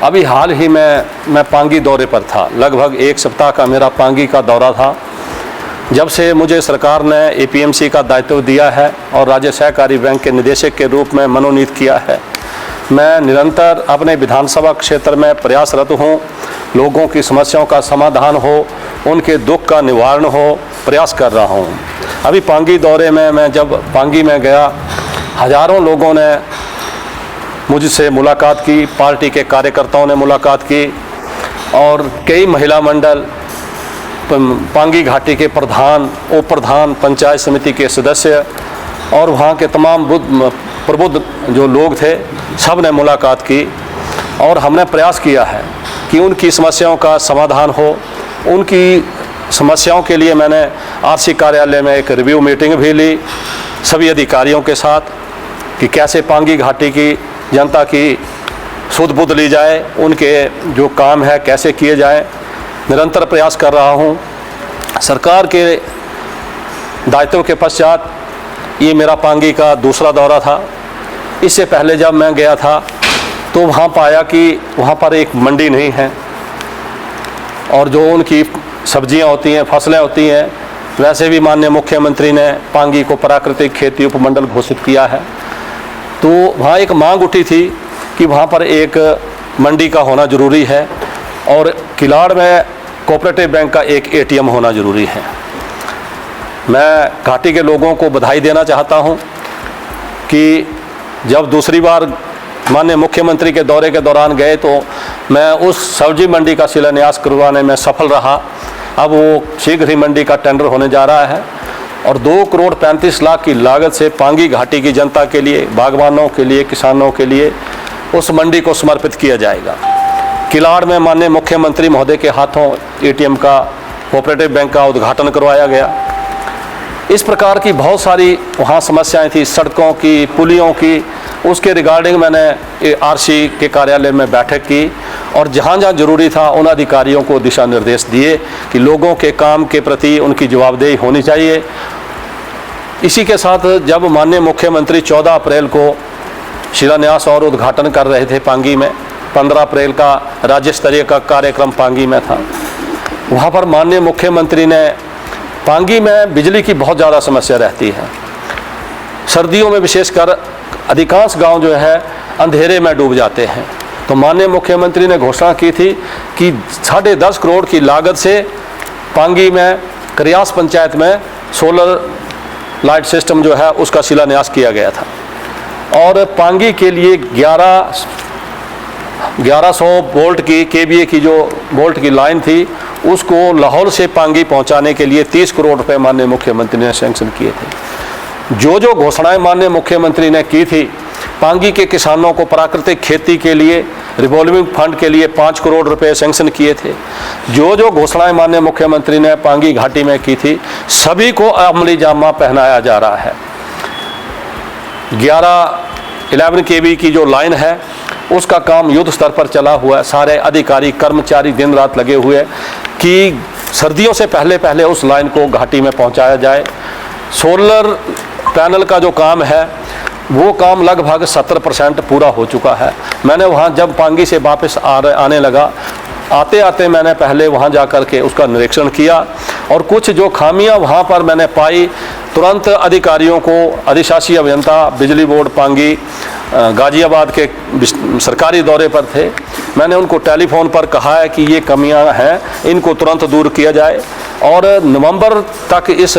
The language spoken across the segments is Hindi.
अभी हाल ही में मैं पांगी दौरे पर था। लगभग एक सप्ताह का मेरा पांगी का दौरा था। जब से मुझे सरकार ने एपीएमसी का दायित्व दिया है और राज्य सहकारी बैंक के निदेशक के रूप में मनोनीत किया है, मैं निरंतर अपने विधानसभा क्षेत्र में प्रयासरत हूँ। लोगों की समस्याओं का समाधान हो, उनके दुख का निवारण हो, प्रयास कर रहा हूँ। अभी पांगी दौरे में मैं जब पांगी में गया, हजारों लोगों ने मुझसे मुलाकात की, पार्टी के कार्यकर्ताओं ने मुलाकात की और कई महिला मंडल, पांगी घाटी के प्रधान, उप प्रधान, पंचायत समिति के सदस्य और वहाँ के तमाम प्रबुद्ध जो लोग थे, सब ने मुलाकात की और हमने प्रयास किया है कि उनकी समस्याओं का समाधान हो। उनकी समस्याओं के लिए मैंने आरसी कार्यालय में एक रिव्यू मीटिंग भी ली सभी अधिकारियों के साथ कि कैसे पांगी घाटी की जनता की सुध बुध ली जाए, उनके जो काम है कैसे किए जाए। निरंतर प्रयास कर रहा हूँ। सरकार के दायित्व के पश्चात ये मेरा पांगी का दूसरा दौरा था। इससे पहले जब मैं गया था तो वहाँ पाया कि वहाँ पर एक मंडी नहीं है और जो उनकी सब्जियाँ होती हैं, फसलें होती हैं, वैसे भी माननीय मुख्यमंत्री ने पांगी को प्राकृतिक खेती उपमंडल घोषित किया है। तो वहाँ एक मांग उठी थी कि वहाँ पर एक मंडी का होना ज़रूरी है और किलाड़ में कोऑपरेटिव बैंक का एक एटीएम होना ज़रूरी है। मैं घाटी के लोगों को बधाई देना चाहता हूँ कि जब दूसरी बार माननीय मुख्यमंत्री के दौरे के दौरान गए तो मैं उस सब्जी मंडी का शिलान्यास करवाने में सफल रहा। अब वो शीघ्र ही मंडी का टेंडर होने जा रहा है और 2 करोड़ 35 लाख की लागत से पांगी घाटी की जनता के लिए, बागवानों के लिए, किसानों के लिए उस मंडी को समर्पित किया जाएगा। किलाड़ में माननीय मुख्यमंत्री महोदय के हाथों एटीएम का, कोऑपरेटिव बैंक का उद्घाटन करवाया गया। इस प्रकार की बहुत सारी वहाँ समस्याएं थी, सड़कों की, पुलियों की। उसके रिगार्डिंग मैंने आरसी के कार्यालय में बैठक की और जहाँ जहाँ जरूरी था उन अधिकारियों को दिशा निर्देश दिए कि लोगों के काम के प्रति उनकी जवाबदेही होनी चाहिए। इसी के साथ जब माननीय मुख्यमंत्री 14 अप्रैल को शिलान्यास और उद्घाटन कर रहे थे पांगी में, 15 अप्रैल का राज्य स्तरीय का कार्यक्रम पांगी में था, वहाँ पर माननीय मुख्यमंत्री ने, पांगी में बिजली की बहुत ज़्यादा समस्या रहती है। सर्दियों में विशेषकर अधिकांश गांव जो है अंधेरे में डूब जाते हैं। तो माननीय मुख्यमंत्री ने घोषणा की थी कि 10.5 करोड़ की लागत से पांगी में करियास पंचायत में सोलर लाइट सिस्टम जो है उसका शिलान्यास किया गया था और पांगी के लिए 1100 वोल्ट की केवीए की जो वोल्ट की लाइन थी उसको लाहौर से पांगी पहुंचाने के लिए 30 करोड़ रुपए माननीय मुख्यमंत्री ने सैंक्शन किए थे। जो घोषणाएं माननीय मुख्यमंत्री ने की थी, पांगी के किसानों को प्राकृतिक खेती के लिए रिवॉल्विंग फंड के लिए 5 करोड़ रुपए सैंक्शन किए थे। जो घोषणाएं माननीय मुख्यमंत्री ने पांगी घाटी में की थी, सभी को अमली जामा पहनाया जा रहा है। 11 केवी की जो लाइन है उसका काम युद्ध स्तर पर चला हुआ है। सारे अधिकारी कर्मचारी दिन रात लगे हुए हैं कि सर्दियों से पहले उस लाइन को घाटी में पहुंचाया जाए। सोलर पैनल का जो काम है वो काम लगभग 70% पूरा हो चुका है। मैंने वहाँ जब पांगी से वापस आने लगा, आते आते मैंने पहले वहाँ जा कर के उसका निरीक्षण किया और कुछ जो खामियां वहाँ पर मैंने पाई, तुरंत अधिकारियों को, अधिशासी अभियंता बिजली बोर्ड पांगी गाजियाबाद के सरकारी दौरे पर थे, मैंने उनको टेलीफोन पर कहा है कि ये कमियां हैं, इनको तुरंत दूर किया जाए और नवंबर तक इस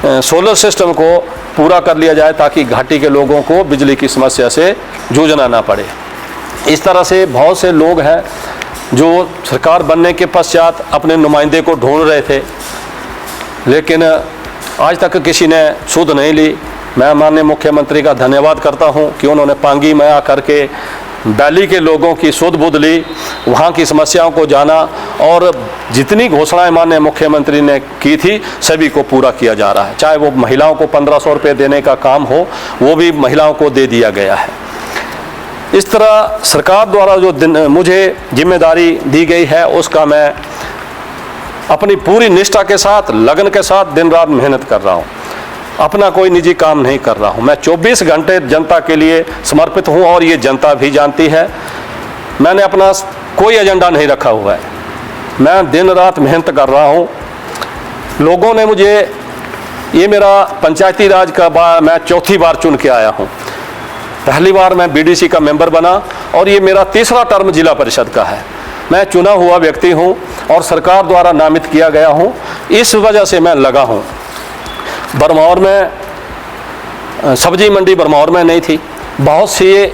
सोलर सिस्टम को पूरा कर लिया जाए ताकि घाटी के लोगों को बिजली की समस्या से जूझना ना पड़े। इस तरह से बहुत से लोग हैं जो सरकार बनने के पश्चात अपने नुमाइंदे को ढूंढ रहे थे, लेकिन आज तक किसी ने सुध नहीं ली। मैं माननीय मुख्यमंत्री का धन्यवाद करता हूं कि उन्होंने पांगी में आकर के वैली के लोगों की सुध बुध ली, वहाँ की समस्याओं को जाना और जितनी घोषणाएं माननीय मुख्यमंत्री ने की थी सभी को पूरा किया जा रहा है। चाहे वो महिलाओं को 1500 रुपये देने का काम हो, वो भी महिलाओं को दे दिया गया है। इस तरह सरकार द्वारा जो मुझे जिम्मेदारी दी गई है उसका मैं अपनी पूरी निष्ठा के साथ, लगन के साथ दिन रात मेहनत कर रहा हूँ। अपना कोई निजी काम नहीं कर रहा हूँ। मैं 24 घंटे जनता के लिए समर्पित हूँ और ये जनता भी जानती है। मैंने अपना कोई एजेंडा नहीं रखा हुआ है। मैं दिन रात मेहनत कर रहा हूँ। लोगों ने मुझे, ये मेरा पंचायती राज का मैं चौथी बार चुन के आया हूँ। पहली बार मैं बीडीसी का मेंबर बना और ये मेरा तीसरा टर्म जिला परिषद का है। मैं चुना हुआ व्यक्ति हूँ और सरकार द्वारा नामित किया गया हूँ, इस वजह से मैं लगा हूँ। बरमौर में सब्जी मंडी बरमौर में नहीं थी। बहुत से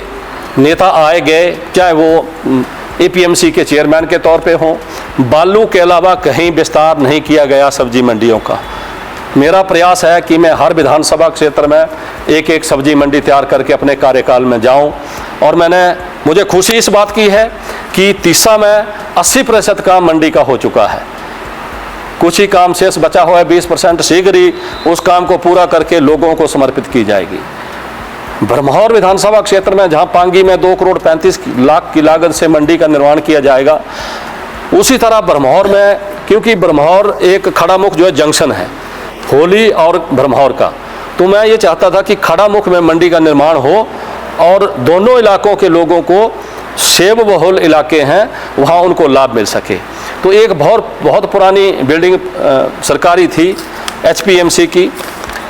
नेता आए गए, चाहे वो एपीएमसी के चेयरमैन के तौर पे हों। बालू के अलावा कहीं विस्तार नहीं किया गया सब्जी मंडियों का। मेरा प्रयास है कि मैं हर विधानसभा क्षेत्र में एक एक सब्जी मंडी तैयार करके अपने कार्यकाल में जाऊं। और मुझे खुशी इस बात की है कि तीसा में 80% काम मंडी का हो चुका है। कुछ ही काम शेष बचा हुआ है, 20%। शीघ्र ही उस काम को पूरा करके लोगों को समर्पित की जाएगी। बरमौर विधानसभा क्षेत्र में जहां पांगी में 2,35,00,000 की लागत से मंडी का निर्माण किया जाएगा, उसी तरह बरमौर में, क्योंकि बरमौर एक खड़ामुख जो है जंक्शन है होली और बरमौर का, तो मैं ये चाहता था कि खड़ामुख में मंडी का निर्माण हो और दोनों इलाकों के लोगों को, सेब बहुल इलाके हैं, वहाँ उनको लाभ मिल सके। तो एक बहुत पुरानी बिल्डिंग सरकारी थी एचपीएमसी की।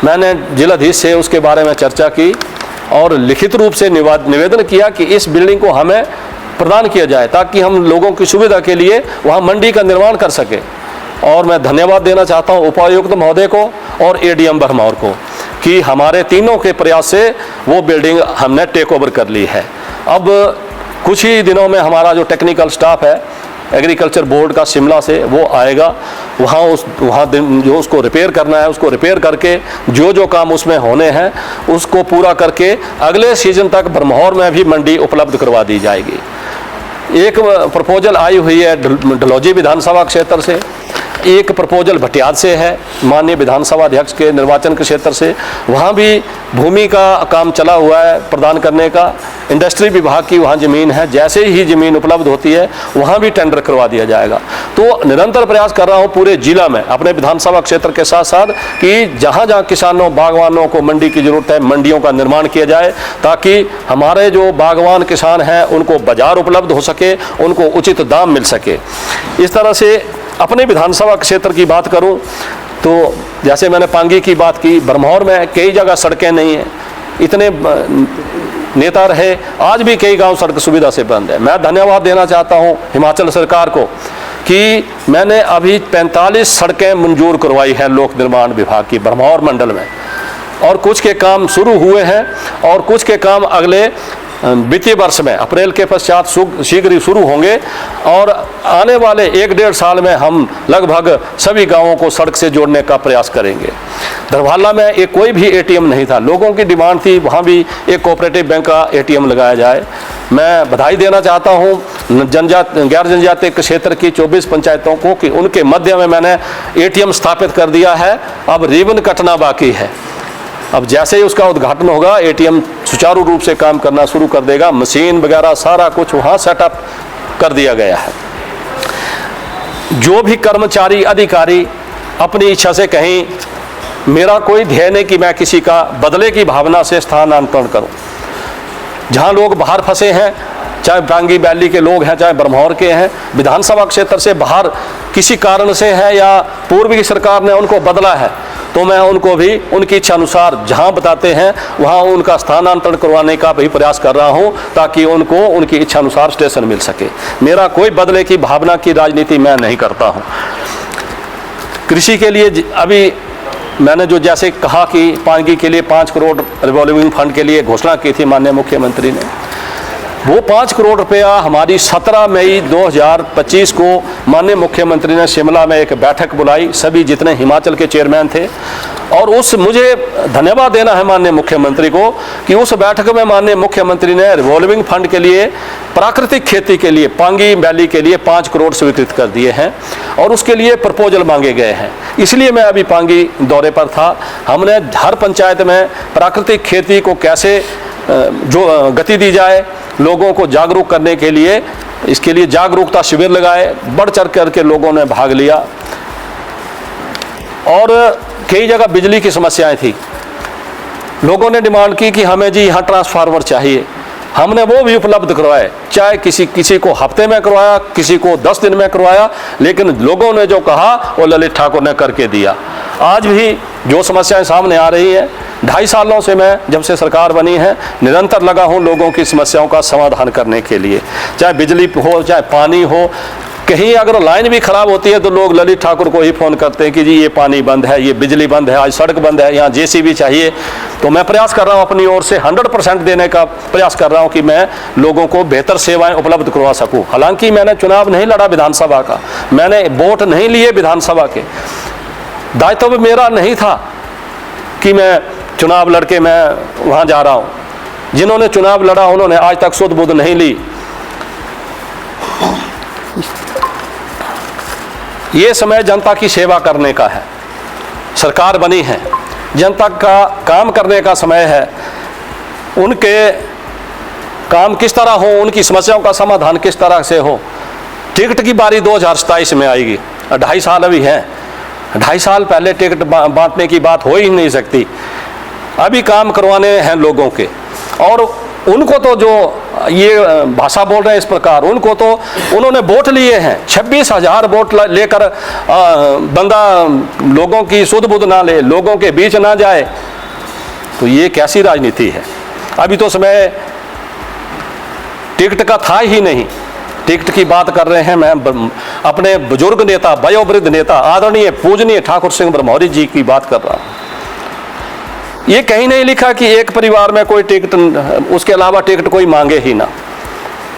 मैंने जिलाधीश से उसके बारे में चर्चा की और लिखित रूप से निवेदन किया कि इस बिल्डिंग को हमें प्रदान किया जाए ताकि हम लोगों की सुविधा के लिए वहाँ मंडी का निर्माण कर सके। और मैं धन्यवाद देना चाहता हूँ उपायुक्त महोदय को और एडीएम बरमौर को कि हमारे तीनों के प्रयास से वो बिल्डिंग हमने टेक ओवर कर ली है। अब कुछ ही दिनों में हमारा जो टेक्निकल स्टाफ है एग्रीकल्चर बोर्ड का शिमला से, वो आएगा। वहाँ जो उसको रिपेयर करना है उसको रिपेयर करके जो काम उसमें होने हैं उसको पूरा करके अगले सीजन तक बरमौर में भी मंडी उपलब्ध करवा दी जाएगी। एक प्रपोजल आई हुई है डलहौजी विधानसभा क्षेत्र से, एक प्रपोजल भटियात से है माननीय विधानसभा अध्यक्ष के निर्वाचन के क्षेत्र से। वहाँ भी भूमि का काम चला हुआ है प्रदान करने का। इंडस्ट्री विभाग की वहाँ ज़मीन है, जैसे ही ज़मीन उपलब्ध होती है वहाँ भी टेंडर करवा दिया जाएगा। तो निरंतर प्रयास कर रहा हूँ पूरे जिला में अपने विधानसभा क्षेत्र के साथ साथ कि जहाँ जहाँ किसानों बागवानों को मंडी की ज़रूरत है मंडियों का निर्माण किया जाए ताकि हमारे जो बागवान किसान हैं उनको बाजार उपलब्ध हो सके, उनको उचित दाम मिल सके। इस तरह से अपने विधानसभा क्षेत्र की बात करूं तो जैसे मैंने पांगी की बात की, बरमौर में कई जगह सड़कें नहीं हैं। इतने नेता रहे, आज भी कई गांव सड़क सुविधा से बंद है। मैं धन्यवाद देना चाहता हूं हिमाचल सरकार को कि मैंने अभी 45 सड़कें मंजूर करवाई है लोक निर्माण विभाग की बरमौर मंडल में, और कुछ के काम शुरू हुए हैं और कुछ के काम अगले वित्तीय वर्ष में अप्रैल के पश्चात शीघ्र ही शुरू होंगे। और आने वाले 1-1.5 साल में हम लगभग सभी गांवों को सड़क से जोड़ने का प्रयास करेंगे। धरवाला में एक कोई भी एटीएम नहीं था, लोगों की डिमांड थी वहाँ भी एक कोऑपरेटिव बैंक का एटीएम लगाया जाए। मैं बधाई देना चाहता हूँ गैर जनजातीय क्षेत्र की 24 पंचायतों को कि उनके मध्य में मैंने एटीएम स्थापित कर दिया है। अब रिबन कटना बाकी है। अब जैसे ही उसका उद्घाटन होगा एटीएम सुचारू रूप से काम करना शुरू कर देगा। मशीन वगैरह सारा कुछ वहाँ सेटअप कर दिया गया है। जो भी कर्मचारी अधिकारी अपनी इच्छा से कहीं, मेरा कोई ध्येय नहीं कि मैं किसी का बदले की भावना से स्थानांतरण करूं। जहां लोग बाहर फंसे हैं, चाहे पांगी वैली के लोग हैं चाहे बरमौर के हैं, विधानसभा क्षेत्र से बाहर किसी कारण से है या पूर्व की सरकार ने उनको बदला है, तो मैं उनको भी उनकी इच्छा अनुसार जहां बताते हैं वहां उनका स्थानांतरण करवाने का भी प्रयास कर रहा हूं ताकि उनको उनकी इच्छा अनुसार स्टेशन मिल सके। मेरा कोई बदले की भावना की राजनीति मैं नहीं करता हूं। कृषि के लिए अभी मैंने जो जैसे कहा कि पांगी के लिए 5 करोड़ रिवॉल्विंग फंड के लिए घोषणा की थी माननीय मुख्यमंत्री ने, वो 5 करोड़ रुपया हमारी 17 मई 2025 को माननीय मुख्यमंत्री ने शिमला में एक बैठक बुलाई, सभी जितने हिमाचल के चेयरमैन थे। और मुझे धन्यवाद देना है माननीय मुख्यमंत्री को कि उस बैठक में माननीय मुख्यमंत्री ने रिवॉल्विंग फंड के लिए प्राकृतिक खेती के लिए पांगी वैली के लिए 5 करोड़ स्वीकृत कर दिए हैं और उसके लिए प्रपोजल मांगे गए हैं। इसलिए मैं अभी पांगी दौरे पर था। हमने हर पंचायत में प्राकृतिक खेती को कैसे जो गति दी जाए, लोगों को जागरूक करने के लिए इसके लिए जागरूकता शिविर लगाए, बढ़ चढ़ करके लोगों ने भाग लिया। और कई जगह बिजली की समस्याएं थी, लोगों ने डिमांड की कि हमें जी यहाँ ट्रांसफार्मर चाहिए। हमने वो भी उपलब्ध करवाए, चाहे किसी को हफ्ते में करवाया, किसी को 10 दिन में करवाया, लेकिन लोगों ने जो कहा वो ललित ठाकुर ने करके दिया। आज भी जो समस्याएं सामने आ रही हैं, 2.5 सालों से मैं जब से सरकार बनी है निरंतर लगा हूं लोगों की समस्याओं का समाधान करने के लिए, चाहे बिजली हो, चाहे पानी हो। कहीं अगर लाइन भी खराब होती है तो लोग ललित ठाकुर को ही फ़ोन करते हैं कि जी ये पानी बंद है, ये बिजली बंद है, आज सड़क बंद है, यहाँ JCB चाहिए। तो मैं प्रयास कर रहा हूँ अपनी ओर से 100% देने का प्रयास कर रहा हूँ कि मैं लोगों को बेहतर सेवाएं उपलब्ध करवा सकूँ। हालांकि मैंने चुनाव नहीं लड़ा विधानसभा का, मैंने वोट नहीं लिए विधानसभा के, दायित्व मेरा नहीं था कि मैं चुनाव लड़के मैं वहाँ जा रहा हूँ। जिन्होंने चुनाव लड़ा उन्होंने आज तक सुध बुध नहीं ली। ये समय जनता की सेवा करने का है, सरकार बनी है, जनता का काम करने का समय है। उनके काम किस तरह हो, उनकी समस्याओं का समाधान किस तरह से हो। टिकट की बारी 2027 में आएगी, 2.5 साल अभी हैं, 2.5 साल पहले टिकट बांटने की बात हो ही नहीं सकती। अभी काम करवाने हैं लोगों के, और उनको तो जो ये भाषा बोल रहे हैं इस प्रकार, उनको तो उन्होंने वोट लिए हैं, 26,000 वोट लेकर बंदा लोगों की सुध बुध ना ले, लोगों के बीच ना जाए, तो ये कैसी राजनीति है। अभी तो समय टिकट का था ही नहीं, टिकट की बात कर रहे हैं। मैं अपने बुजुर्ग नेता, वयोवृद्ध नेता, आदरणीय पूजनीय ठाकुर सिंह ब्रह्मौरी जी की बात कर रहा हूँ। ये कहीं नहीं लिखा कि एक परिवार में कोई टिकट, उसके अलावा टिकट कोई मांगे ही ना।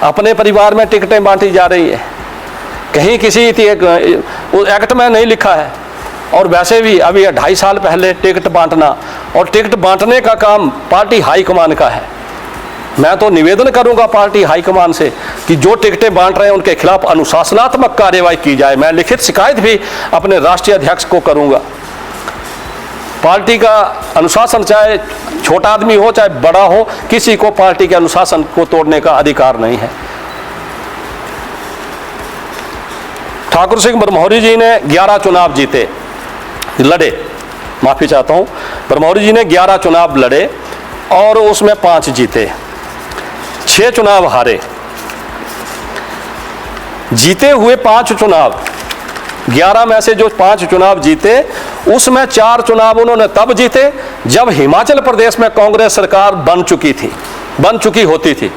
अपने परिवार में टिकटें बांटी जा रही है, कहीं किसी एक्ट में नहीं लिखा है। और वैसे भी अभी 2.5 साल पहले टिकट बांटना, और टिकट बांटने का काम पार्टी हाईकमान का है। मैं तो निवेदन करूंगा पार्टी हाईकमान से कि जो टिकटें बांट रहे हैं उनके खिलाफ अनुशासनात्मक कार्यवाही की जाए। मैं लिखित शिकायत भी अपने राष्ट्रीय अध्यक्ष को करूंगा। पार्टी का अनुशासन, चाहे छोटा आदमी हो चाहे बड़ा हो, किसी को पार्टी के अनुशासन को तोड़ने का अधिकार नहीं है। ठाकुर सिंह ब्रह्मौरी जी ने 11 चुनाव जीते, लड़े, माफी चाहता हूं, ब्रह्मौरी जी ने 11 चुनाव लड़े और उसमें 5 जीते, 6 चुनाव हारे। जीते हुए 5 चुनाव, 11 में से जो 5 चुनाव जीते, उसमें 4 चुनाव उन्होंने तब जीते जब हिमाचल प्रदेश में कांग्रेस सरकार बन चुकी होती थी।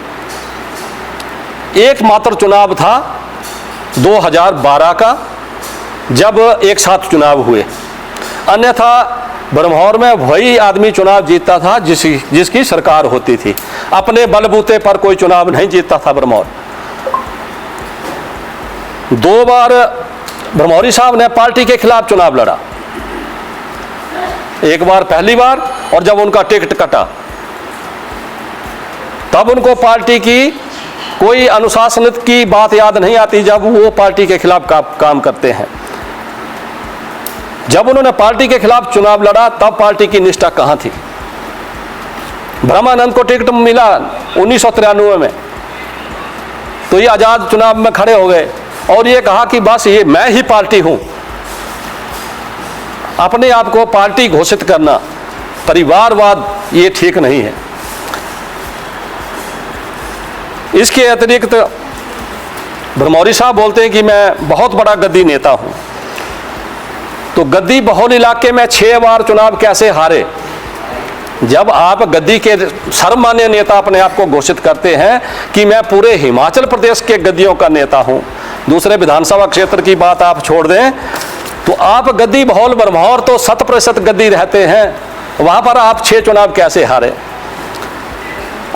एकमात्र चुनाव था 2012 का, जब एक साथ चुनाव हुए। अन्यथा ब्रह्मौर में वही आदमी चुनाव जीतता था जिसकी सरकार होती थी। अपने बलबूते पर कोई चुनाव नहीं जीतता था ब्रह्मौर। 2 बार ब्रह्मौरी साहब ने पार्टी के खिलाफ चुनाव लड़ा, एक बार पहली बार, और जब उनका टिकट कटा तब उनको पार्टी की कोई अनुशासन की बात याद नहीं आती जब वो पार्टी के खिलाफ काम करते हैं। जब उन्होंने पार्टी के खिलाफ चुनाव लड़ा तब पार्टी की निष्ठा कहां थी। ब्रह्मानंद को टिकट मिला 1993 में, तो ये आजाद चुनाव में खड़े हो गए और ये कहा कि बस ये मैं ही पार्टी हूं। अपने आप को पार्टी घोषित करना, परिवारवाद, ये ठीक नहीं है। इसके अतिरिक्त ब्रह्मौरी साहब बोलते हैं कि मैं बहुत बड़ा गद्दी नेता हूं। तो गद्दी बहुल इलाके में 6 बार चुनाव कैसे हारे? जब आप गद्दी के सर्वमान्य नेता अपने आप को घोषित करते हैं कि मैं पूरे हिमाचल प्रदेश के गद्दियों का नेता हूं, दूसरे विधानसभा क्षेत्र की बात आप छोड़ दें, तो आप गद्दी बहुल ब्रह्मौर तो 100% गद्दी रहते हैं, वहां पर आप 6 चुनाव कैसे हारे?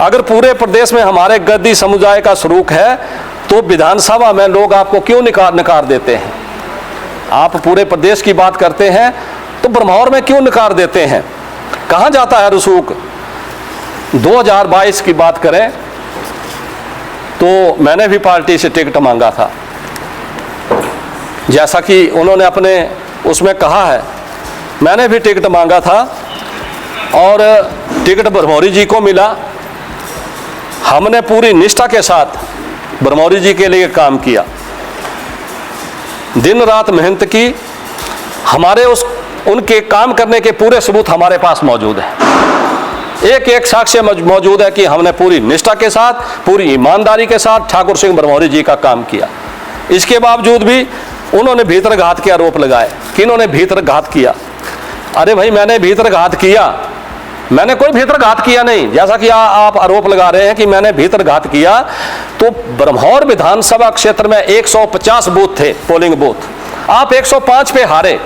अगर पूरे प्रदेश में हमारे गद्दी समुदाय का सलूक है तो विधानसभा में लोग आपको क्यों नकार देते हैं? आप पूरे प्रदेश की बात करते हैं तो ब्रह्मौर में क्यों नकार देते हैं? कहां जाता है रसूख? 2022 की बात करें तो मैंने भी पार्टी से टिकट मांगा था, जैसा कि उन्होंने अपने उसमें कहा है। मैंने भी टिकट मांगा था और टिकट ब्रह्मौरी जी को मिला। हमने पूरी निष्ठा के साथ ब्रह्मौरी जी के लिए काम किया, दिन रात मेहनत की। हमारे उनके काम करने के पूरे सबूत हमारे पास मौजूद हैं। एक एक साक्ष्य मौजूद है कि हमने पूरी निष्ठा के साथ, पूरी ईमानदारी के साथ ठाकुर सिंह बरमौरी जी का काम किया। इसके बावजूद भी उन्होंने भीतरघात के आरोप लगाए कि इन्होंने भीतरघात किया। अरे भाई, मैंने भीतरघात किया? मैंने कोई भीतरघात किया नहीं। जैसा कि आप आरोप लगा रहे हैं कि मैंने भीतरघात किया, तो ब्रह्मौर विधानसभा क्षेत्र में 150 बूथ थे, पोलिंग बूथ। आप 105 पे हारे।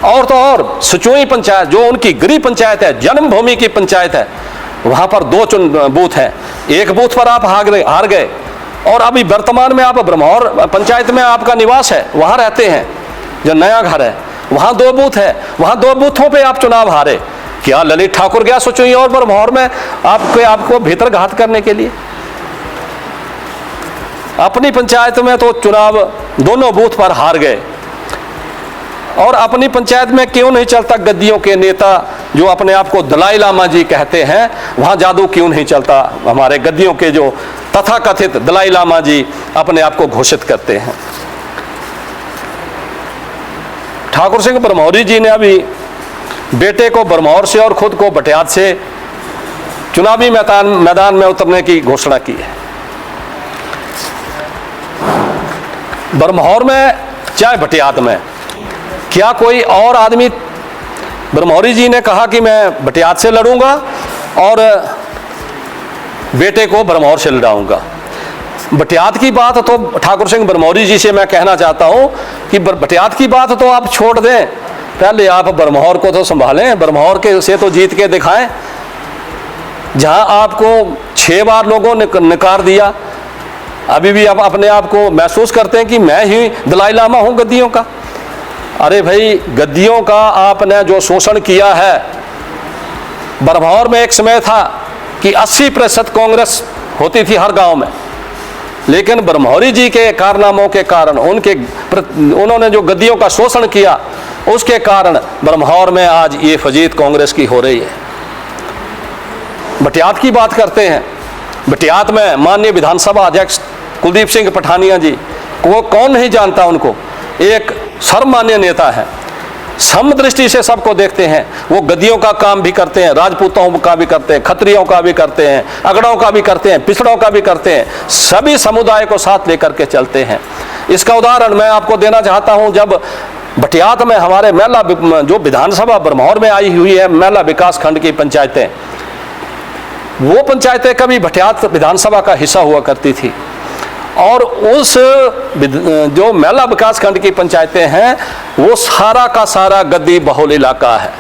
और तो और सचुई पंचायत, जो उनकी गृह पंचायत है, जन्मभूमि की पंचायत है, वहां पर 2 बूथ हैं। एक बूथ पर आप हार गए। और अभी वर्तमान में आप ब्रह्मौर पंचायत में आपका निवास है, वहां रहते हैं, जो नया घर है, वहां 2 बूथ है, वहां 2 बूथों पे आप चुनाव हारे। क्या ललित ठाकुर गया सचुई और ब्रह्मौर में आपको भीतरघात करने के लिए? अपनी पंचायत में तो चुनाव दोनों बूथ पर हार गए। और अपनी पंचायत में क्यों नहीं चलता गद्दियों के नेता जो अपने आप को दलाई लामा जी कहते हैं, वहां जादू क्यों नहीं चलता? हमारे गद्दियों के जो तथाकथित दलाई लामा जी अपने आप को घोषित करते हैं। ठाकुर सिंह बरमौरी जी ने अभी बेटे को बरमौर से और खुद को बटियात से चुनावी मैदान में उतरने की घोषणा की है। बरमौर में चाहे बटियात में, क्या कोई और आदमी? बरमौरी जी ने कहा कि मैं बटियात से लड़ूंगा और बेटे को बरमौर से लड़ाऊंगा। बटियात की बात तो ठाकुर सिंह बरमौरी जी से मैं कहना चाहता हूं कि बटियात की बात तो आप छोड़ दें, पहले आप बरमौर को तो संभालें, बरमौर के से तो जीत के दिखाएं। जहां आपको 6 बार लोगों ने नकार दिया, अभी भी आप अपने आप को महसूस करते हैं कि मैं ही दलाई लामा हूं गद्दियों का। अरे भाई, गद्दियों का आपने जो शोषण किया है, बरमौर में एक समय था कि 80% कांग्रेस होती थी हर गांव में, लेकिन बरमौरी जी के कारनामों के कारण, उन्होंने जो गद्दियों का शोषण किया, उसके कारण बरमौर में आज ये फजीत कांग्रेस की हो रही है। बटियात की बात करते हैं। बटियात में माननीय विधानसभा अध्यक्ष कुलदीप सिंह पठानिया जी को कौन नहीं जानता? उनको एक सर्वमान्य नेता है, समदृष्टि से सबको देखते हैं। वो गद्दियों का काम भी करते हैं, राजपूतों का भी करते हैं, खत्रियों का भी करते हैं, अगड़ों का भी करते हैं, पिछड़ों का भी करते हैं, सभी समुदाय को साथ लेकर के चलते हैं। इसका उदाहरण मैं आपको देना चाहता हूं। जब बटियात में हमारे मेला, जो विधानसभा बरमौर में आई हुई है, मेला विकास खंड की पंचायतें, वो पंचायतें कभी बटियात विधानसभा का हिस्सा हुआ करती थी। और उस जो मेला विकास खंड की पंचायतें हैं, वो सारा का सारा गद्दी बहुल इलाका है,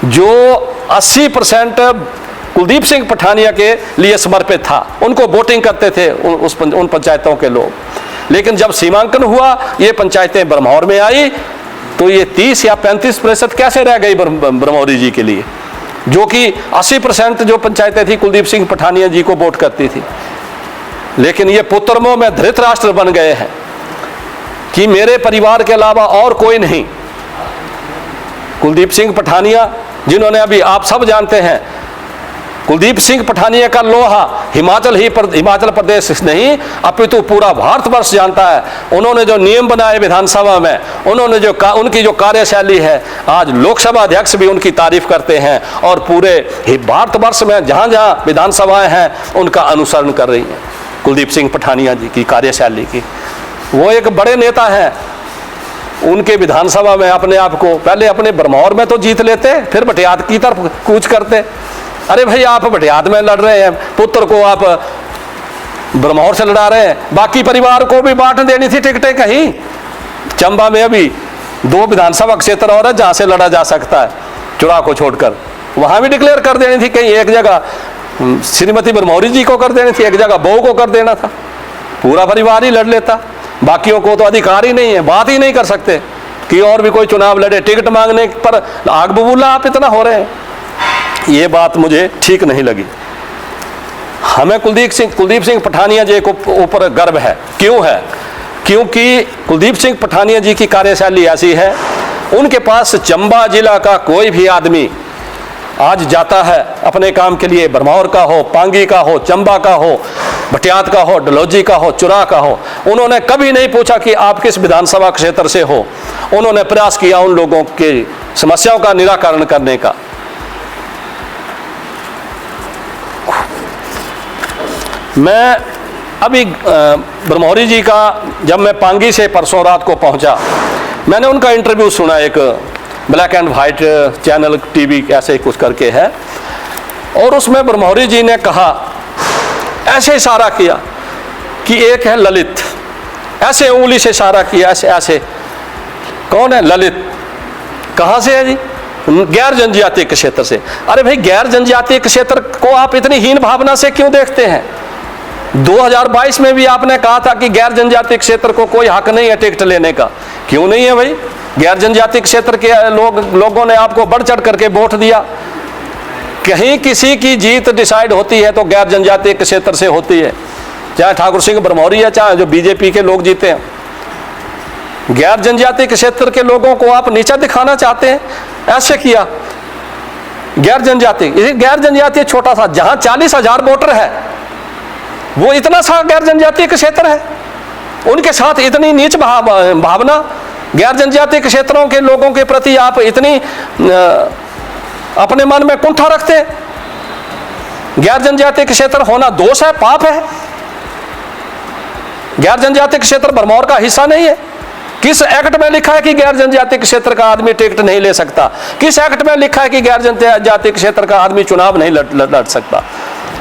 जो 80% कुलदीप सिंह पठानिया के लिए समर्पित था। उनको वोटिंग करते थे उन पंचायतों के लोग। लेकिन जब सीमांकन हुआ, ये पंचायतें बरमौर में आई, तो ये 30 या 35% कैसे रह गई बरमौरी जी के लिए, जो कि 80% जो पंचायतें थी कुलदीप सिंह पठानिया जी को वोट करती थी। लेकिन ये पुत्रमोह में धृतराष्ट्र बन गए हैं कि मेरे परिवार के अलावा और कोई नहीं। कुलदीप सिंह पठानिया, जिन्होंने अभी आप सब जानते हैं, कुलदीप सिंह पठानिया का लोहा हिमाचल प्रदेश नहीं अपितु पूरा भारतवर्ष जानता है। उन्होंने जो नियम बनाए विधानसभा में, उन्होंने जो उनकी जो कार्यशैली है, आज लोकसभा अध्यक्ष भी उनकी तारीफ करते हैं और पूरे भारतवर्ष में जहां जहां विधानसभाएं हैं उनका अनुसरण कर रही हैं कुलदीप सिंह पठानिया जी की कार्यशैली की। वो एक बड़े नेता हैं। उनके विधानसभा में अपने आप को, पहले अपने बरमौर में तो जीत लेते, फिर बटियात की तरफ कूच करते। अरे भाई, आप बटियात में लड़ रहे हैं, पुत्र को आप बरमौर से लड़ा रहे हैं, बाकी परिवार को भी बांट देनी थी टिकटें। कहीं चंबा में अभी 2 विधानसभा क्षेत्र और है जहां से लड़ा जा सकता है, चुनाव को छोड़कर, वहां भी डिक्लेयर कर देनी थी। कहीं एक जगह श्रीमती बरमौरी जी को कर देनी थी, एक जगह बहू को कर देना था, पूरा परिवार ही लड़ लेता। बाकियों को तो अधिकार ही नहीं है, बात ही नहीं कर सकते कि और भी कोई चुनाव लड़े। टिकट मांगने पर आग बबूला आप इतना हो रहे हैं, ये बात मुझे ठीक नहीं लगी। हमें कुलदीप सिंह पठानिया जी को ऊपर गर्व है। क्यों है? क्योंकि कुलदीप सिंह पठानिया जी की कार्यशैली ऐसी है, उनके पास चंबा जिला का कोई भी आदमी आज जाता है अपने काम के लिए, बरमौर का हो, पांगी का हो, चंबा का हो, बटियात का हो, डलहौजी का हो, चुरा का हो, उन्होंने कभी नहीं पूछा कि आप किस विधानसभा क्षेत्र से हो। उन्होंने प्रयास किया उन लोगों की समस्याओं का निराकरण करने का। मैं अभी ब्रह्मौरी जी का, जब मैं पांगी से परसों रात को पहुंचा, मैंने उनका इंटरव्यू सुना, एक black and white channel TV ऐसे कुछ करके है, और उसमें ब्रह्मौरी जी ने कहा, ऐसे इशारा किया कि एक है ललित, ऐसे उंगली से इशारा किया, ऐसे ऐसे, कौन है ललित, कहाँ से है जी? गैर जनजातीय क्षेत्र से। अरे भाई, गैर जनजातीय क्षेत्र को आप इतनी हीन भावना से क्यों देखते हैं? 2022 में भी आपने कहा था कि गैर जनजातीय क्षेत्र को कोई हक नहीं है टिकट लेने का। क्यों नहीं है भाई? गैर जनजातीय क्षेत्र के लोगों ने आपको बढ़ चढ़ करके वोट दिया। कहीं किसी की जीत डिसाइड होती है तो गैर जनजातीय क्षेत्र से होती है, चाहे ठाकुर सिंह ब्रह्मौरी है, चाहे जो बीजेपी के लोग जीते हैं। गैर जनजातीय क्षेत्र के लोगों को आप नीचा दिखाना चाहते हैं, ऐसे किया। गैर जनजातीय छोटा सा, जहां 40,000 वोटर है, वो इतना सा गैर जनजातीय क्षेत्र है, उनके साथ इतनी नीच भावना, गैर जनजातीय क्षेत्रों के लोगों के प्रति आप इतनी अपने मन में कुंठा रखते हैं। गैर जनजातीय क्षेत्र होना दोष है, पाप है। गैर जनजातीय क्षेत्र भरमौर का हिस्सा नहीं है। किस एक्ट में लिखा है कि गैर जनजातीय क्षेत्र का आदमी टिकट नहीं ले सकता? किस एक्ट में लिखा है कि गैर जनजातीय क्षेत्र का आदमी चुनाव नहीं लड़ सकता?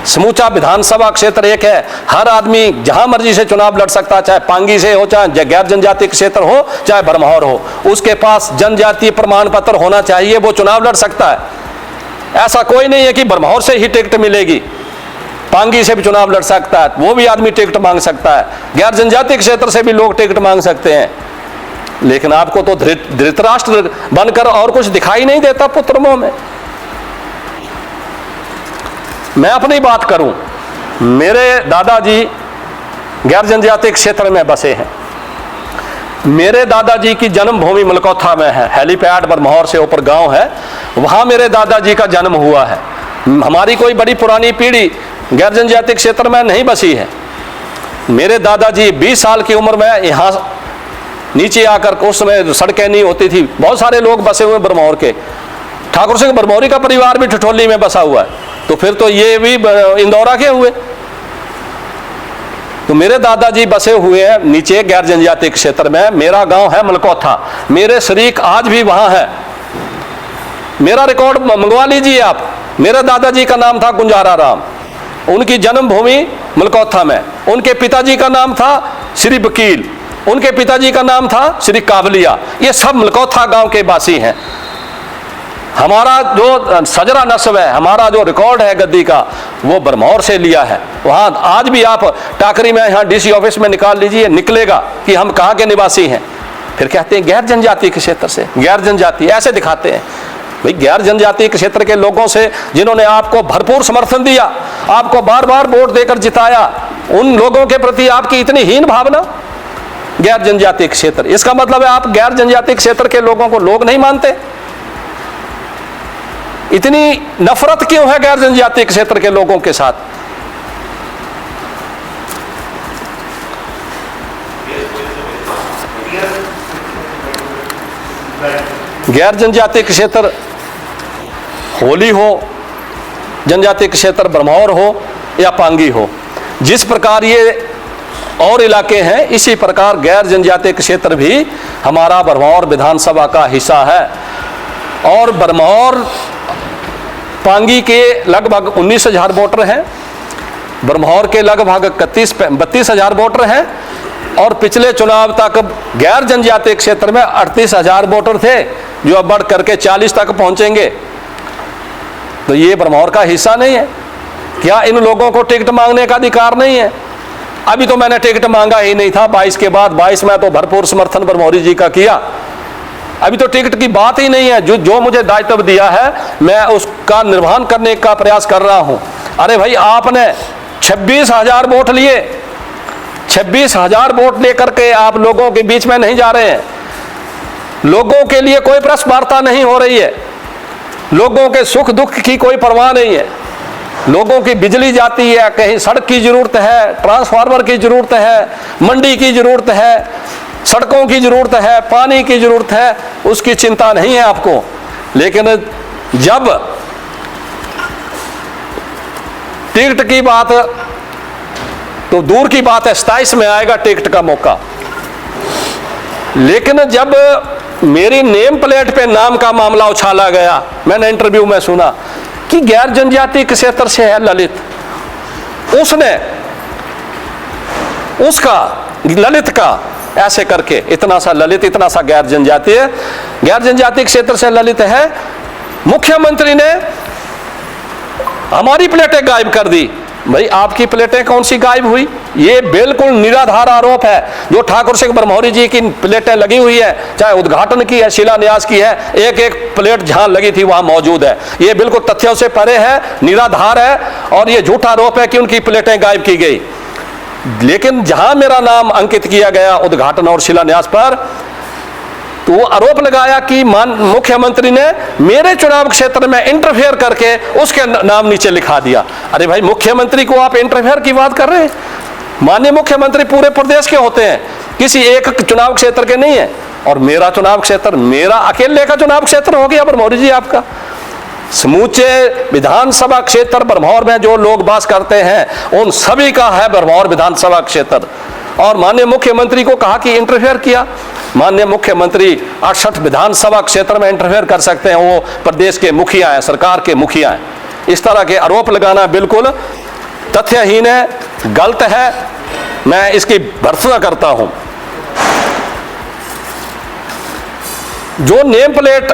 समूचा विधानसभा क्षेत्र एक है, हर आदमी जहां मर्जी से चुनाव लड़ सकता, चाहे पांगी से हो, चाहे गैर जनजातीय क्षेत्र हो, चाहे भरमौर हो, उसके पास जनजातीय प्रमाण पत्र होना चाहिए, वो चुनाव लड़ सकता है। ऐसा कोई नहीं है कि भरमौर से ही टिकट मिलेगी, पांगी से भी चुनाव लड़ सकता है, वो भी आदमी टिकट मांग सकता है, गैर जनजातीय क्षेत्र से भी लोग टिकट मांग सकते हैं। लेकिन आपको तो धृतराष्ट्र बनकर और कुछ दिखाई नहीं देता पुत्र मुंह में। मैं अपनी बात करूं, मेरे दादाजी गैर जनजातीय क्षेत्र में बसे हैं। मेरे दादाजी की जन्मभूमि मलकोथा में है, हेलीपैड भरमौर से ऊपर गांव है, वहां मेरे दादाजी का जन्म हुआ है। हमारी कोई बड़ी पुरानी पीढ़ी गैर जनजातीय क्षेत्र में नहीं बसी है। मेरे दादाजी 20 साल की उम्र में यहाँ नीचे आकर, उस समय सड़कें नहीं होती थी, बहुत सारे लोग बसे हुए भरमौर के। ठाकुर सिंह ब्रह्मौरी का परिवार भी ठिठोली में बसा हुआ है, तो फिर तो ये भी इंदौरा के हुए। तो मेरे दादाजी बसे हुए हैं नीचे गैर जनजातीय क्षेत्र में। मेरा गांव है मलकोथा, मेरे शरीक आज भी वहां है। मेरा रिकॉर्ड मंगवा लीजिए आप। मेरे दादाजी का नाम था गुंजारा राम, उनकी जन्मभूमि मलकोथा में। उनके पिताजी का नाम था श्री वकील, उनके पिताजी का नाम था श्री कावलिया। ये सब मलकोथा गांव के वासी हैं। हमारा जो सजरा नस्ब है, हमारा जो रिकॉर्ड है गद्दी का, वो भरमौर से लिया है। वहां आज भी आप टाकरी में, यहाँ डीसी ऑफिस में निकाल लीजिए, निकलेगा कि हम कहाँ के निवासी हैं। फिर कहते हैं गैर जनजातीय क्षेत्र से, गैर जनजातीय ऐसे दिखाते हैं। भाई, गैर जनजातीय क्षेत्र के लोगों से जिन्होंने आपको भरपूर समर्थन दिया, आपको बार बार वोट देकर जिताया, उन लोगों के प्रति आपकी इतनी हीन भावना। गैर जनजातीय क्षेत्र, इसका मतलब है आप गैर जनजातीय क्षेत्र के लोगों को लोग नहीं मानते। इतनी नफरत क्यों है गैर जनजातीय क्षेत्र के लोगों के साथ? गैर जनजातीय क्षेत्र होली हो, जनजातीय क्षेत्र भरमौर हो या पांगी हो, जिस प्रकार ये और इलाके हैं, इसी प्रकार गैर जनजातीय क्षेत्र भी हमारा भरमौर विधानसभा का हिस्सा है। और भरमौर पांगी के लगभग 19,000 वोटर हैं, भरमौर के लगभग 32,000 वोटर हैं, और पिछले चुनाव तक गैर जनजातीय क्षेत्र में 38,000 वोटर थे, जो अब बढ़ करके 40 तक पहुंचेंगे। तो ये भरमौर का हिस्सा नहीं है क्या? इन लोगों को टिकट मांगने का अधिकार नहीं है? अभी तो मैंने टिकट मांगा ही नहीं था 22 के बाद। 22 में तो भरपूर समर्थन ब्रह्मौरी जी का किया। अभी तो टिकट की बात ही नहीं है। जो मुझे दायित्व दिया है, मैं उसका निर्वहन करने का प्रयास कर रहा हूं। अरे भाई, आपने 26,000 वोट लिए, 26,000 वोट लेकर के आप लोगों के बीच में नहीं जा रहे हैं। लोगों के लिए कोई प्रश्न वार्ता नहीं हो रही है, लोगों के सुख दुख की कोई परवाह नहीं है। लोगों की बिजली जाती है, कहीं सड़क की जरूरत है, ट्रांसफार्मर की जरूरत है, मंडी की जरूरत है, सड़कों की जरूरत है, पानी की जरूरत है, उसकी चिंता नहीं है आपको। लेकिन जब टिकट की बात तो दूर की बात है 27 में आएगा टिकट का मौका। लेकिन जब मेरी नेम प्लेट पे नाम का मामला उछाला गया, मैंने इंटरव्यू में सुना कि गैर जनजातीय क्षेत्र से है ललित, उसने उसका ललित का ऐसे करके इतना सा ललित, इतना सा गैर जनजातीय क्षेत्र से ललित है। मुख्यमंत्री ने हमारी प्लेटें गायब कर दी। भाई आपकी प्लेटें कौन सी गायब हुई? ये बिल्कुल निराधार आरोप है। जो ठाकुर सिंह ब्रह्मौरी जी की प्लेटें लगी हुई है, चाहे उद्घाटन की है, शिलान्यास की है, एक एक प्लेट जहां लगी थी वहां मौजूद है। ये बिल्कुल तथ्यों से परे है, निराधार है, और ये झूठा आरोप है कि उनकी प्लेटें गायब की गई। लेकिन जहां मेरा नाम अंकित किया गया उद्घाटन और शिलान्यास पर, तो वो आरोप लगाया कि मुख्यमंत्री ने मेरे चुनाव क्षेत्र में इंटरफेयर करके उसके नाम नीचे लिखा दिया। अरे भाई, मुख्यमंत्री को आप इंटरफेयर की बात कर रहे हैं? माननीय मुख्यमंत्री पूरे प्रदेश के होते हैं, किसी एक चुनाव क्षेत्र के नहीं है। और मेरा चुनाव क्षेत्र, मेरा अकेले का चुनाव क्षेत्र हो गया ब्रह्मौरी जी आपका। समूचे विधानसभा क्षेत्र ब्रह्मौर में जो लोग वास करते हैं उन सभी का है ब्रह्मौर विधानसभा क्षेत्र। और माननीय मुख्यमंत्री को कहा कि इंटरफेयर किया। माननीय मुख्यमंत्री 68 विधानसभा क्षेत्र में इंटरफेयर कर सकते हैं, वो प्रदेश के मुखिया हैं, सरकार के मुखिया हैं। इस तरह के आरोप लगाना बिल्कुल तथ्यहीन है, गलत है। मैं इसकी भर्त्सना करता हूं। जो नेम प्लेट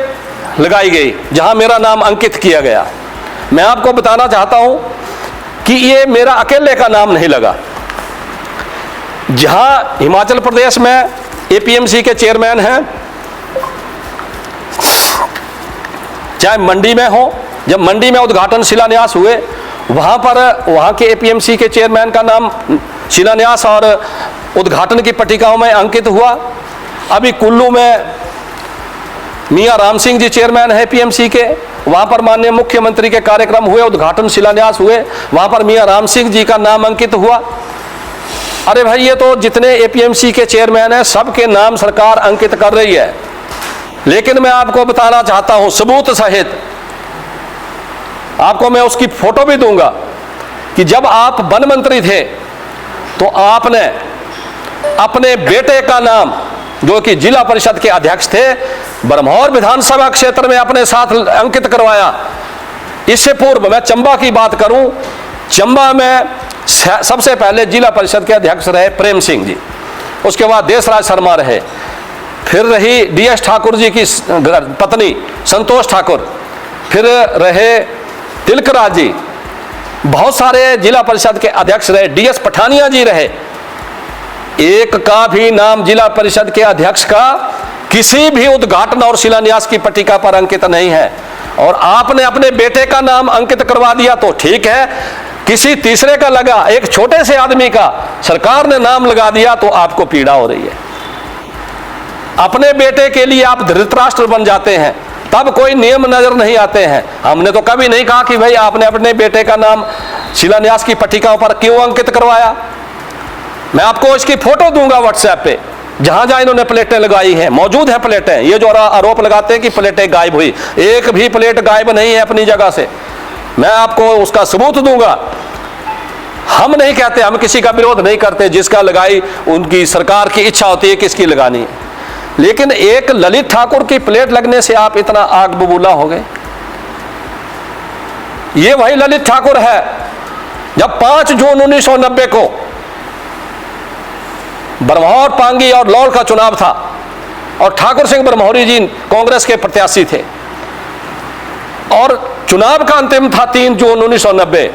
लगाई गई, जहां मेरा नाम अंकित किया गया, मैं आपको बताना चाहता हूं कि ये मेरा अकेले का नाम नहीं लगा। जहां हिमाचल प्रदेश में एपीएमसी के चेयरमैन हैं, चाहे मंडी में हो, जब मंडी में उद्घाटन शिलान्यास हुए, वहां पर वहां के एपीएमसी के चेयरमैन का नाम शिलान्यास और उद्घाटन की पट्टिकाओं में अंकित हुआ। अभी कुल्लू में मियां राम सिंह जी चेयरमैन है एपीएमसी के, वहां पर माननीय मुख्यमंत्री के कार्यक्रम हुए, उद्घाटन शिलान्यास हुए, वहां पर मियां राम सिंह जी का नाम अंकित हुआ। अरे भाई, ये तो जितने एपीएमसी के चेयरमैन हैं सबके नाम सरकार अंकित कर रही है। लेकिन मैं आपको बताना चाहता हूं सबूत सहित, आपको मैं उसकी फोटो भी दूंगा कि जब आप वन मंत्री थे तो आपने अपने बेटे का नाम, जो कि जिला परिषद के अध्यक्ष थे, ब्रह्मौर विधानसभा क्षेत्र में अपने साथ अंकित करवाया। इससे पूर्व मैं चंबा की बात करूं, चंबा में सबसे पहले जिला परिषद के अध्यक्ष रहे प्रेम सिंह जी, उसके बाद देशराज शर्मा रहे, फिर रही डीएस ठाकुर जी की पत्नी संतोष ठाकुर, फिर रहे तिलकराज जी, बहुत सारे जिला परिषद के अध्यक्ष रहे, डीएस पठानिया जी रहे। एक का भी नाम जिला परिषद के अध्यक्ष का किसी भी उद्घाटन और शिलान्यास की पट्टिका पर अंकित नहीं है। और आपने अपने बेटे का नाम अंकित करवा दिया तो ठीक है, किसी तीसरे का लगा, एक छोटे से आदमी का सरकार ने नाम लगा दिया तो आपको पीड़ा हो रही है। अपने बेटे के लिए आप धृतराष्ट्र बन जाते हैं, तब कोई नियम नजर नहीं आते हैं। हमने तो कभी नहीं कहा कि भाई आपने अपने बेटे का नाम शिलान्यास की पट्टिकाओं पर क्यों अंकित करवाया। मैं आपको इसकी फोटो दूंगा व्हाट्सएप पे, जहां जहां इन्होंने प्लेटें लगाई हैं, मौजूद है प्लेटें। ये जो आरोप लगाते हैं कि प्लेटें गायब हुई, एक भी प्लेट गायब नहीं है अपनी जगह से, मैं आपको उसका सबूत दूंगा। हम नहीं कहते, हम किसी का विरोध नहीं करते, जिसका लगाई उनकी सरकार की इच्छा होती है किसकी लगानी है। लेकिन एक ललित ठाकुर की प्लेट लगने से आप इतना आग बबूला हो गए। ये वही ललित ठाकुर है जब 5 जून 1990 को ब्रह्मौर, पांगी और लौल का चुनाव था और ठाकुर सिंह ब्रह्मौरी जी कांग्रेस के प्रत्याशी थे और चुनाव का अंतिम था 3 जून 1990।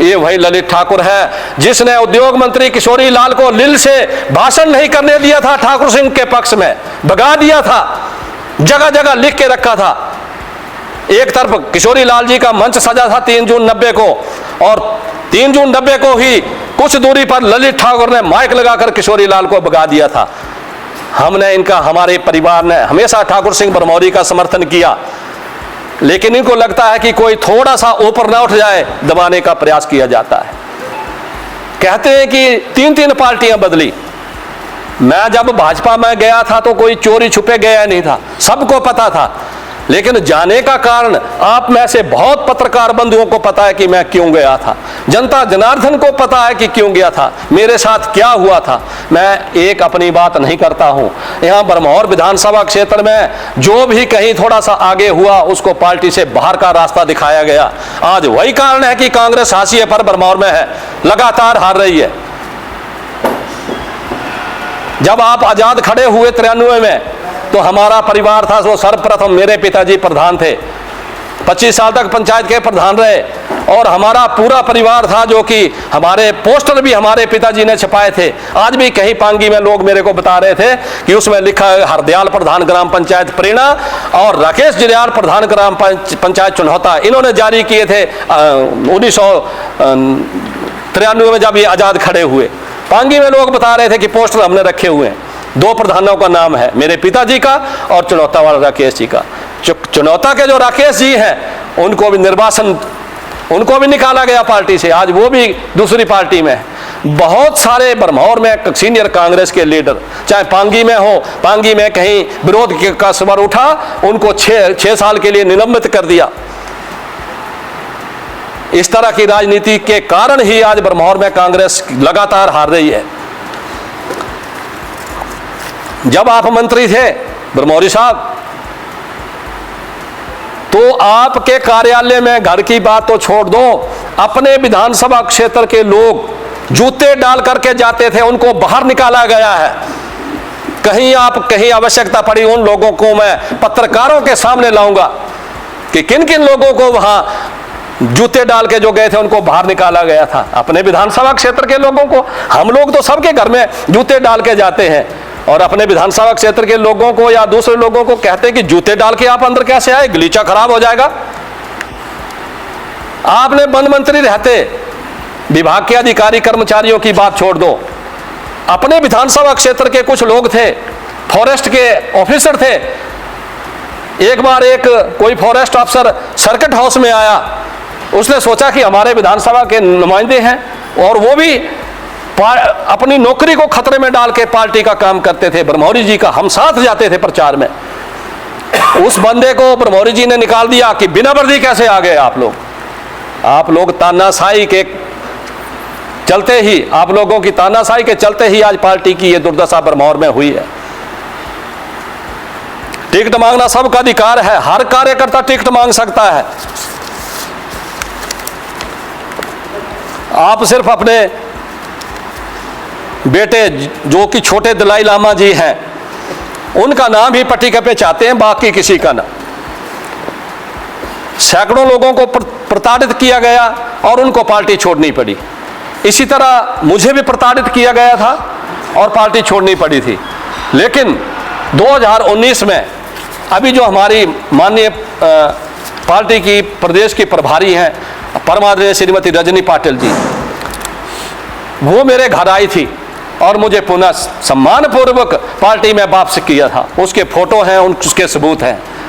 ये वही ललित ठाकुर है जिसने उद्योग मंत्री किशोरी लाल को लिल से भाषण नहीं करने दिया था, ठाकुर सिंह के पक्ष में भगा दिया था, जगह जगह लिख के रखा था। एक तरफ किशोरी लाल जी का मंच सजा था 3 जून 90 को, और 3 जून 90 को ही कुछ दूरी पर ललित ठाकुर ने माइक लगाकर किशोरी लाल को भगा दिया था। हमारे परिवार ने हमेशा ठाकुर सिंह ब्रह्मौरी का समर्थन किया, लेकिन इनको लगता है कि कोई थोड़ा सा ऊपर ना उठ जाए, दबाने का प्रयास किया जाता है। कहते हैं कि 3 पार्टियां बदली। मैं जब भाजपा में गया था तो कोई चोरी छुपे गया नहीं था, सबको पता था। लेकिन जाने का कारण आप में से बहुत पत्रकार बंधुओं को पता है कि मैं क्यों गया था, जनता जनार्दन को पता है कि क्यों गया था, मेरे साथ क्या हुआ था। मैं एक अपनी बात नहीं करता हूं। यहां बरमौर विधानसभा क्षेत्र में जो भी कहीं थोड़ा सा आगे हुआ उसको पार्टी से बाहर का रास्ता दिखाया गया। आज वही कारण है कि कांग्रेस हाशिए पर बरमौर में है, लगातार हार रही है। जब आप आजाद खड़े हुए 93 में, तो हमारा परिवार था जो सर्वप्रथम, मेरे पिताजी प्रधान थे, 25 साल तक पंचायत के प्रधान रहे, और हमारा पूरा परिवार था जो कि हमारे पोस्टर भी हमारे पिताजी ने छपाए थे। आज भी कहीं पांगी में लोग मेरे को बता रहे थे कि उसमें लिखा है हरदयाल प्रधान ग्राम पंचायत प्रेरणा और राकेश जिरयाल प्रधान ग्राम पंचायत चुनौता। इन्होंने जारी किए थे 1993 में जब ये आजाद खड़े हुए। पांगी में लोग बता रहे थे कि पोस्टर हमने रखे हुए हैं। 2 प्रधानों का नाम है, मेरे पिताजी का और चुनौता वाला राकेश जी का। चुनौता के जो राकेश जी हैं उनको भी निर्वासन, उनको भी निकाला गया पार्टी से, आज वो भी दूसरी पार्टी में है। बहुत सारे बरमौर में सीनियर कांग्रेस के लीडर, चाहे पांगी में हो, पांगी में कहीं विरोध का स्वर उठा, उनको 6 साल के लिए निलंबित कर दिया। इस तरह की राजनीति के कारण ही आज बरमौर में कांग्रेस लगातार हार रही है। जब आप मंत्री थे बरमौरी साहब, तो आपके कार्यालय में, घर की बात तो छोड़ दो, अपने विधानसभा क्षेत्र के लोग जूते डाल करके जाते थे, उनको बाहर निकाला गया है। कहीं आवश्यकता पड़ी उन लोगों को मैं पत्रकारों के सामने लाऊंगा कि किन किन लोगों को वहां जूते डाल के जो गए थे उनको बाहर निकाला गया था। अपने विधानसभा क्षेत्र के लोगों को, हम लोग तो सबके घर में जूते डाल के जाते हैं, और अपने विधानसभा क्षेत्र के लोगों को या दूसरे लोगों को कहते हैं कि जूते डाल के आप अंदर कैसे आए, गलीचा खराब हो जाएगा। आपने वन मंत्री रहते, विभाग के अधिकारी कर्मचारियों की बात छोड़ दो, अपने विधानसभा क्षेत्र के कुछ लोग थे, फॉरेस्ट के ऑफिसर थे। एक बार कोई फॉरेस्ट अफसर सर्किट हाउस में आया, उसने सोचा कि हमारे विधानसभा के नुमाइंदे हैं, और वो भी अपनी नौकरी को खतरे में डाल के पार्टी का काम करते थे। बरमौरी जी का हम साथ जाते थे प्रचार में। उस बंदे को बरमौरी जी ने निकाल दिया कि बिना वर्दी कैसे आ गए आप लोग तानाशाही के चलते ही, आप लोगों की तानाशाही के चलते ही आज पार्टी की ये दुर्दशा बरमौर में हुई है। टिकट मांगना सबका अधिकार है, हर कार्यकर्ता टिकट मांग सकता है। आप सिर्फ अपने बेटे जो कि छोटे दलाई लामा जी हैं, उनका नाम ही पट्टिका पे चाहते हैं, बाकी किसी का ना। सैकड़ों लोगों को प्रताड़ित किया गया और उनको पार्टी छोड़नी पड़ी। इसी तरह मुझे भी प्रताड़ित किया गया था और पार्टी छोड़नी पड़ी थी। लेकिन 2019 में अभी जो हमारी माननीय पार्टी की प्रदेश की प्रभारी हैं परमादरणीय श्रीमती रजनी पाटिल जी, वो मेरे घर आई थी और मुझे पुनः सम्मानपूर्वक पार्टी में वापस किया था। उसके फोटो हैं, उसके सबूत हैं।